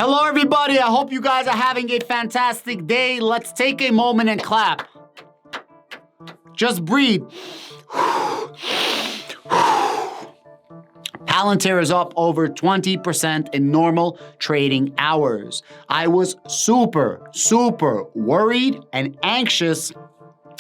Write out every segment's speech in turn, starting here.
Hello, everybody. I hope you guys are having a fantastic day. Let's take a moment and clap. Just breathe. Palantir is up over 20% in normal trading hours. I was super worried and anxious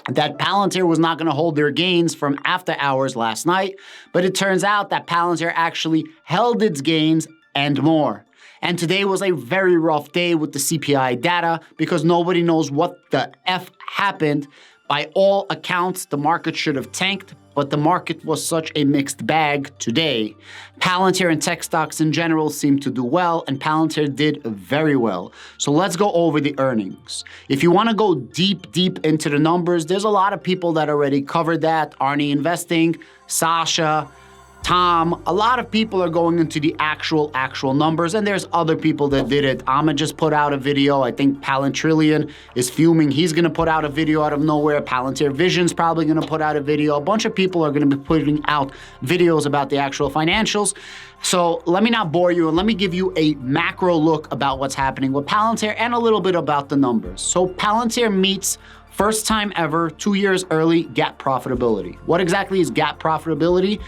that Palantir was not going to hold their gains from after hours last night, but it turns out that Palantir actually held its gains and more. And today was a very rough day with the CPI data because nobody knows what the F happened. By all accounts, the market should have tanked, but the market was such a mixed bag today. Palantir and tech stocks in general seemed to do well, and Palantir did very well. So let's go over the earnings. If you want to go deep into the numbers, there's a lot of people that already covered that. Arnie Investing, Sasha, Tom, a lot of people are going into the actual numbers, and there's other people that did it. Amma just put out a video. I think Palantrillion is fuming. He's going to put out a video out of nowhere. Palantir Vision's probably going to put out a video. A bunch of people are going to be putting out videos about the actual financials. So let me not bore you, and let me give you a macro look about what's happening with Palantir and a little bit about the numbers. So Palantir meets first time ever, 2 years early, GAAP profitability. What exactly is GAAP profitability?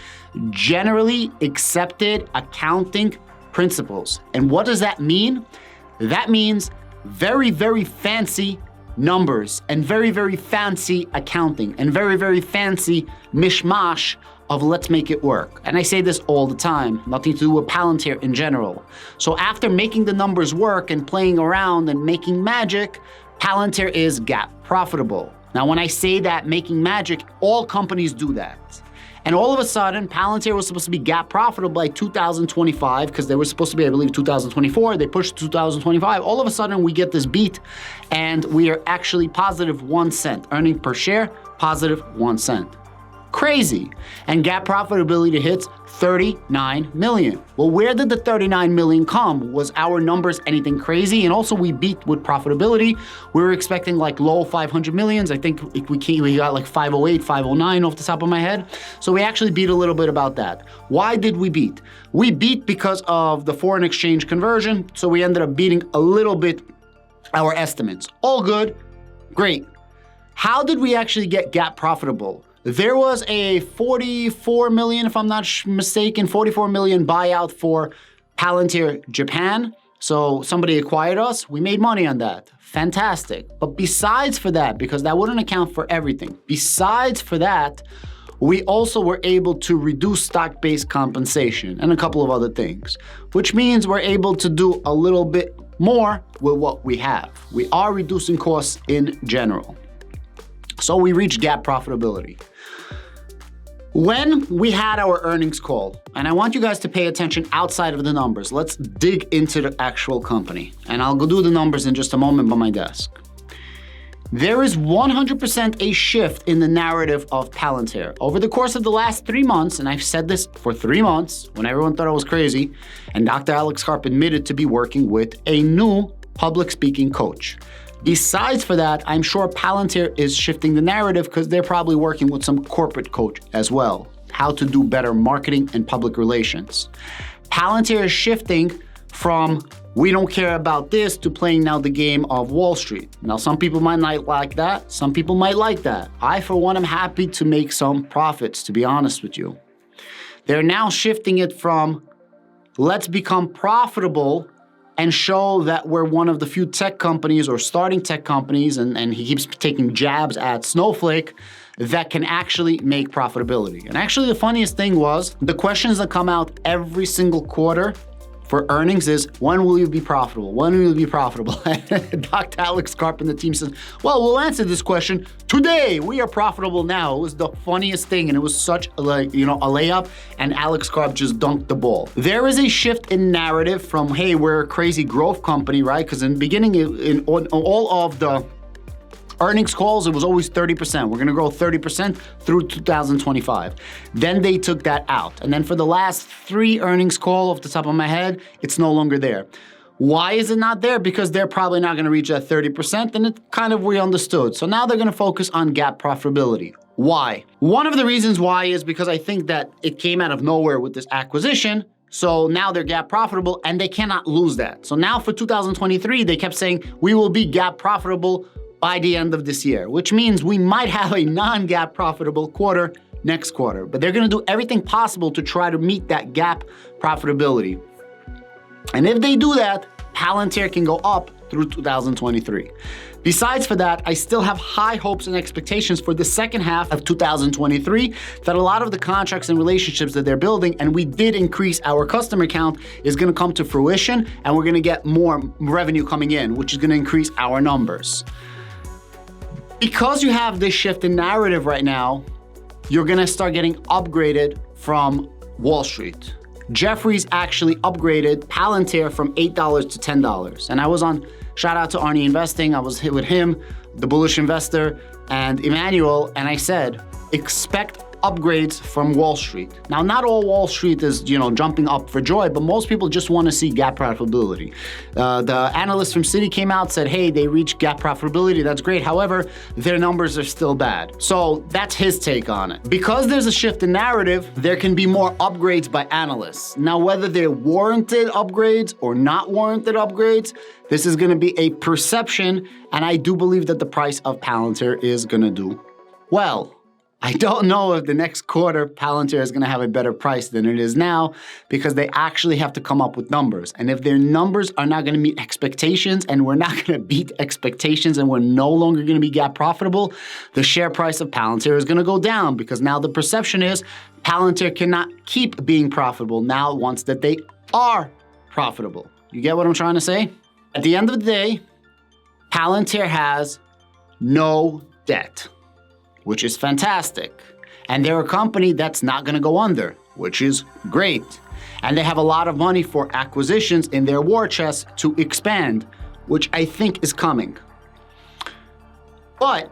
Generally accepted accounting principles. And what does that mean? That means very fancy numbers and very fancy accounting and very fancy mishmash of let's make it work. And I say this all the time, nothing to do with Palantir in general. So after making the numbers work and playing around and making magic, Palantir is GAAP profitable. Now, when I say that, making magic, all companies do that. And all of a sudden, Palantir was supposed to be GAAP profitable by 2025 because they were supposed to be, I believe, 2024. They pushed to 2025. All of a sudden, we get this beat, and we are actually positive 1 cent. Earning per share, positive 1 cent. Crazy. And GAAP profitability hits 39 million. Well, where did the 39 million come? Was our numbers anything crazy? And also we beat with profitability. We were expecting like low 500 millions. I think we got like 508, 509 off the top of my head. So we actually beat a little bit about that. Why did we beat? We beat because of the foreign exchange conversion. So we ended up beating a little bit our estimates. All good, great. How did we actually get GAAP profitable? There was a 44 million, if I'm not mistaken, 44 million buyout for Palantir Japan. So somebody acquired us. We made money on that. Fantastic. But besides for that, because that wouldn't account for everything, besides for that, we also were able to reduce stock-based compensation and a couple of other things, which means we're able to do a little bit more with what we have. We are reducing costs in general. So we reached GAAP profitability. When we had our earnings call, and I want you guys to pay attention outside of the numbers, let's dig into the actual company. And I'll go do the numbers in just a moment by my desk. There is 100% a shift in the narrative of Palantir. Over the course of the last 3 months, and I've said this for 3 months, when everyone thought I was crazy, and Dr. Alex Karp admitted to be working with a new public speaking coach. Besides for that, I'm sure Palantir is shifting the narrative because they're probably working with some corporate coach as well, how to do better marketing and public relations. Palantir is shifting from we don't care about this to playing now the game of Wall Street. Now, some people might not like that. Some people might like that. I, for one, am happy to make some profits, to be honest with you. They're now shifting it from let's become profitable and show that we're one of the few tech companies or starting tech companies, and he keeps taking jabs at Snowflake, that can actually make profitability. And actually the funniest thing was, the questions that come out every single quarter for earnings is, when will you be profitable? When will you be profitable? Dr. Alex Karp and the team says, well, we'll answer this question today. We are profitable now. It was the funniest thing, and it was such a layup, and Alex Karp just dunked the ball. There is a shift in narrative from, hey, we're a crazy growth company, right? Because in the beginning, in all of the earnings calls, it was always 30%. We're gonna grow 30% through 2025. Then they took that out. And then for the last 3 earnings call off the top of my head, it's no longer there. Why is it not there? Because they're probably not gonna reach that 30%, and it kind of we understood. So now they're gonna focus on GAAP profitability. Why? One of the reasons why is because I think that it came out of nowhere with this acquisition. So now they're GAAP profitable and they cannot lose that. So now for 2023, they kept saying we will be GAAP profitable by the end of this year, which means we might have a non-GAAP profitable quarter next quarter. But they're gonna do everything possible to try to meet that GAAP profitability. And if they do that, Palantir can go up through 2023. Besides for that, I still have high hopes and expectations for the second half of 2023 that a lot of the contracts and relationships that they're building, and we did increase our customer count, is gonna come to fruition, and we're gonna get more revenue coming in, which is gonna increase our numbers. Because you have this shift in narrative right now, you're gonna start getting upgraded from Wall Street. Jefferies actually upgraded Palantir from $8 to $10. And I was on, shout out to Arnie Investing, I was hit with him, the bullish investor, and Emmanuel, and I said, expect upgrades from Wall Street. Now, not all Wall Street is, jumping up for joy, but most people just want to see GAAP profitability. The analyst from Citi came out, said, hey, they reached GAAP profitability, that's great. However, their numbers are still bad. So that's his take on it. Because there's a shift in narrative, there can be more upgrades by analysts. Now, whether they're warranted upgrades or not warranted upgrades, this is gonna be a perception, and I do believe that the price of Palantir is gonna do well. I don't know if the next quarter Palantir is gonna have a better price than it is now, because they actually have to come up with numbers. And if their numbers are not gonna meet expectations, and we're not gonna beat expectations, and we're no longer gonna be GAAP profitable, the share price of Palantir is gonna go down, because now the perception is Palantir cannot keep being profitable now once that they are profitable. You get what I'm trying to say? At the end of the day, Palantir has no debt, which is fantastic. And they're a company that's not gonna go under, which is great. And they have a lot of money for acquisitions in their war chest to expand, which I think is coming. But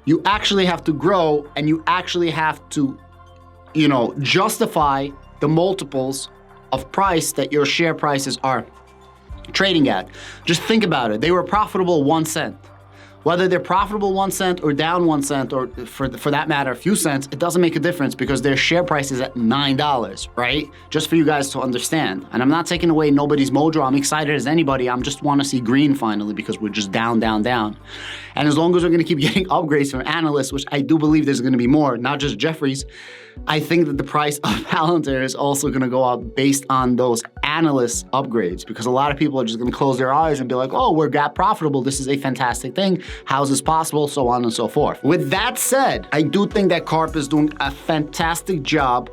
you actually have to grow, and you actually have to, justify the multiples of price that your share prices are trading at. Just think about it. They were profitable 1 cent. Whether they're profitable 1 cent or down 1 cent, or for that matter, a few cents, it doesn't make a difference because their share price is at $9, right? Just for you guys to understand. And I'm not taking away nobody's mojo. I'm excited as anybody. I just want to see green finally, because we're just down, down, down. And as long as we're going to keep getting upgrades from analysts, which I do believe there's going to be more, not just Jefferies, I think that the price of Palantir is also going to go up based on those analyst upgrades, because a lot of people are just going to close their eyes and be like, oh, we're GAAP profitable. This is a fantastic thing. How is this possible? So on and so forth. With that said, I do think that Karp is doing a fantastic job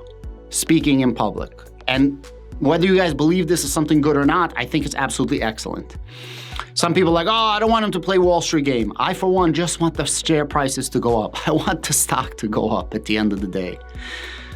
speaking in public. And whether you guys believe this is something good or not, I think it's absolutely excellent. Some people are like, oh, I don't want him to play Wall Street game. I, for one, just want the share prices to go up. I want the stock to go up at the end of the day.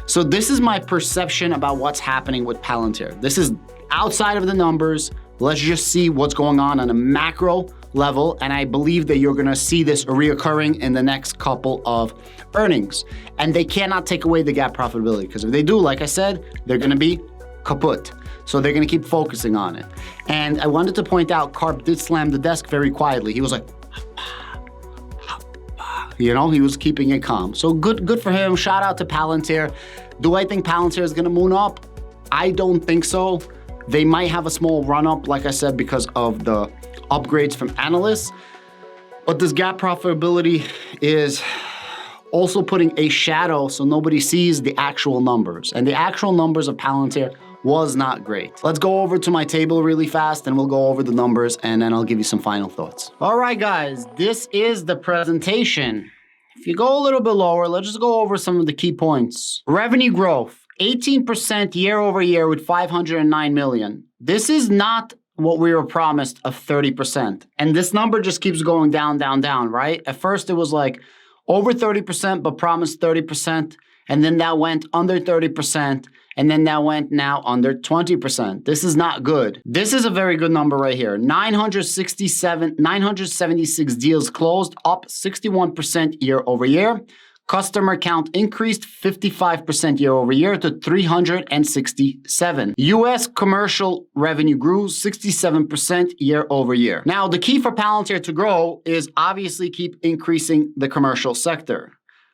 So this is my perception about what's happening with Palantir. This is outside of the numbers. Let's just see what's going on a macro level. And I believe that you're gonna see this reoccurring in the next couple of earnings. And they cannot take away the GAAP profitability, because if they do, like I said, they're gonna be kaput. So they're gonna keep focusing on it. And I wanted to point out, Karp did slam the desk very quietly. He was like, he was keeping it calm. So good for him. Shout out to Palantir. Do I think Palantir is gonna moon up? I don't think so. They might have a small run up, like I said, because of the upgrades from analysts. But this GAAP profitability is also putting a shadow so nobody sees the actual numbers. And the actual numbers of Palantir was not great. Let's go over to my table really fast, and we'll go over the numbers, and then I'll give you some final thoughts. All right, guys, this is the presentation. If you go a little bit lower, let's just go over some of the key points. Revenue growth, 18% year over year with 509 million. This is not what we were promised of 30%. And this number just keeps going down, down, down, right? At first it was like over 30%, but promised 30%. And then that went under 30%. And then that went now under 20%. This is not good. This is a very good number right here. 976 deals closed, up 61% year over year. Customer count increased 55% year over year to 367. US commercial revenue grew 67% year over year. Now, the key for Palantir to grow is obviously keep increasing the commercial sector.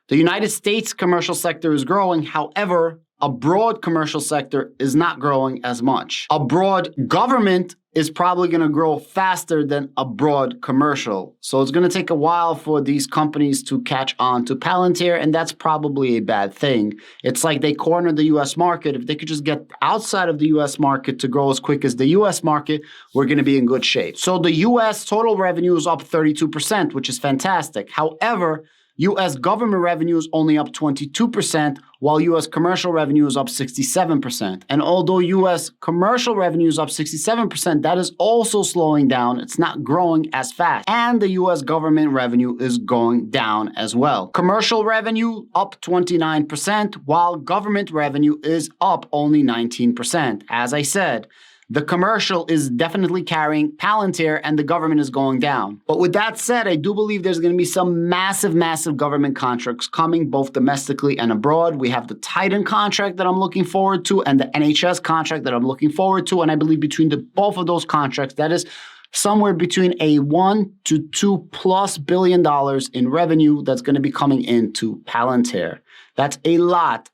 The United States commercial sector is growing. However, abroad commercial sector is not growing as much. Abroad government is probably going to grow faster than abroad commercial. So it's going to take a while for these companies to catch on to Palantir, and that's probably a bad thing. It's like they cornered the US market. If they could just get outside of the US market to grow as quick as the US market, we're going to be in good shape. So the US total revenue is up 32%, which is fantastic. However, US government revenue is only up 22%, while US commercial revenue is up 67%. And although US commercial revenue is up 67%, that is also slowing down. It's not growing as fast. And the US government revenue is going down as well. Commercial revenue up 29%, while government revenue is up only 19%. As I said, the commercial is definitely carrying Palantir and the government is going down. But with that said, I do believe there's going to be some massive government contracts coming both domestically and abroad. We have the Titan contract that I'm looking forward to and the NHS contract that I'm looking forward to. And I believe between both of those contracts, that is somewhere between a $1 to $2+ billion in revenue that's going to be coming into Palantir. That's a lot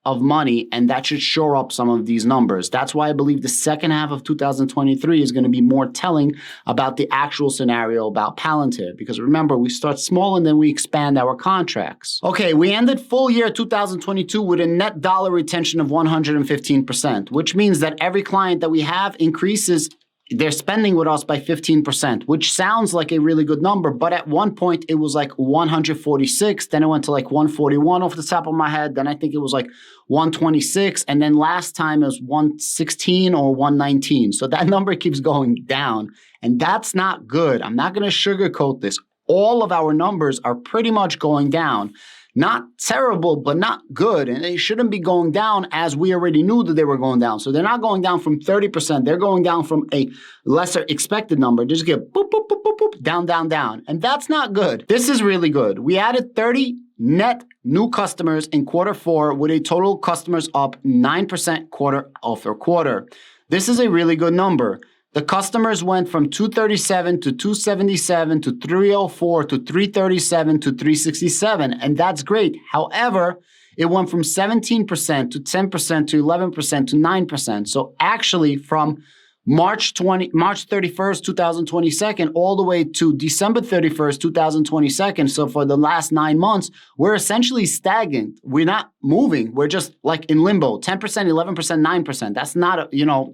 of money, and that should shore up some of these numbers. That's why I believe the second half of 2023 is going to be more telling about the actual scenario about Palantir. Because remember, we start small and then we expand our contracts. Okay, we ended full year 2022 with a net dollar retention of 115%, which means that every client that we have increases their spending with us by 15%, which sounds like a really good number, but at one point it was like 146, then it went to like 141 off the top of my head, then I think it was like 126, and then last time it was 116 or 119. So that number keeps going down, and that's not good. I'm not going to sugarcoat this. All of our numbers are pretty much going down. Not terrible, but not good. And they shouldn't be going down as we already knew that they were going down. So they're not going down from 30%. They're going down from a lesser expected number. They just get boop, boop, boop, boop, boop, down, down, down. And that's not good. This is really good. We added 30 net new customers in Q4 with a total customers up 9% quarter-over-quarter. This is a really good number. The customers went from 237 to 277 to 304 to 337 to 367, and that's great. However, it went from 17% to 10% to 11% to 9%. So actually from March 31st, 2022, all the way to December 31st, 2022. So for the last 9 months, we're essentially stagnant. We're not moving. We're just like in limbo, 10%, 11%, 9%. That's not,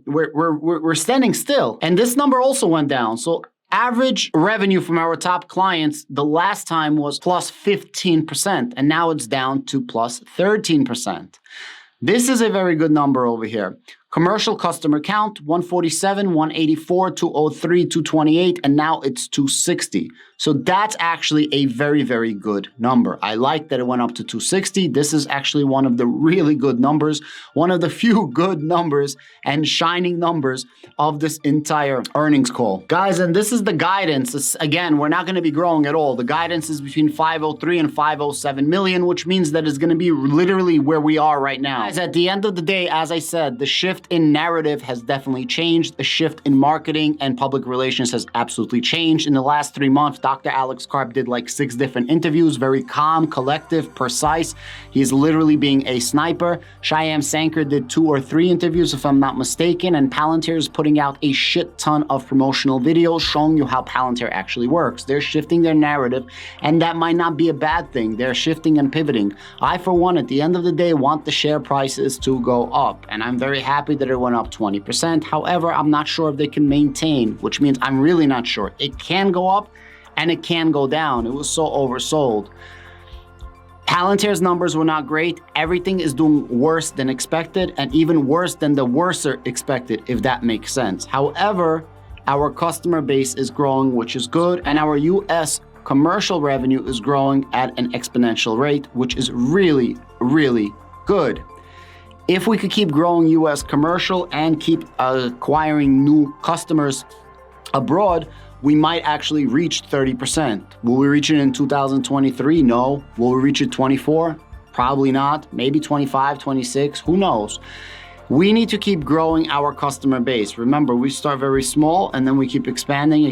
we're standing still. And this number also went down. So average revenue from our top clients the last time was plus 15%, and now it's down to plus 13%. This is a very good number over here. Commercial customer count, 147, 184, 203, 228, and now it's 260. So that's actually a very, very good number. I like that it went up to 260. This is actually one of the really good numbers, one of the few good numbers and shining numbers of this entire earnings call. Guys, and this is the guidance. Again, we're not going to be growing at all. The guidance is between 503 and 507 million, which means that it's going to be literally where we are right now. Guys, at the end of the day, as I said, the shift in narrative has definitely changed. The shift in marketing and public relations has absolutely changed. In the last 3 months, Dr. Alex Karp did like 6 different interviews, very calm, collective, precise. He's literally being a sniper. Shyam Sankar did 2 or 3 interviews, if I'm not mistaken, and Palantir is putting out a shit ton of promotional videos showing you how Palantir actually works. They're shifting their narrative, and that might not be a bad thing. They're shifting and pivoting. I, for one, at the end of the day, want the share prices to go up, and I'm very happy that it went up 20%. However, I'm not sure if they can maintain, which means I'm really not sure. It can go up and it can go down. It was so oversold. Palantir's numbers were not great. Everything is doing worse than expected and even worse than the worser expected, if that makes sense. However, our customer base is growing, which is good, and our US commercial revenue is growing at an exponential rate, which is really, really good. If we could keep growing US commercial and keep acquiring new customers abroad, we might actually reach 30%. Will we reach it in 2023? No. Will we reach it 24? Probably not. Maybe 25, 26, who knows? We need to keep growing our customer base. Remember, we start very small and then we keep expanding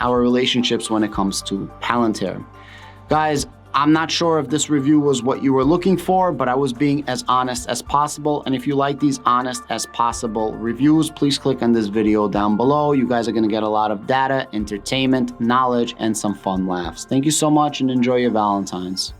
our relationships when it comes to Palantir. Guys, I'm not sure if this review was what you were looking for, but I was being as honest as possible. And if you like these honest as possible reviews, please click on this video down below. You guys are gonna get a lot of data, entertainment, knowledge, and some fun laughs. Thank you so much and enjoy your Valentine's.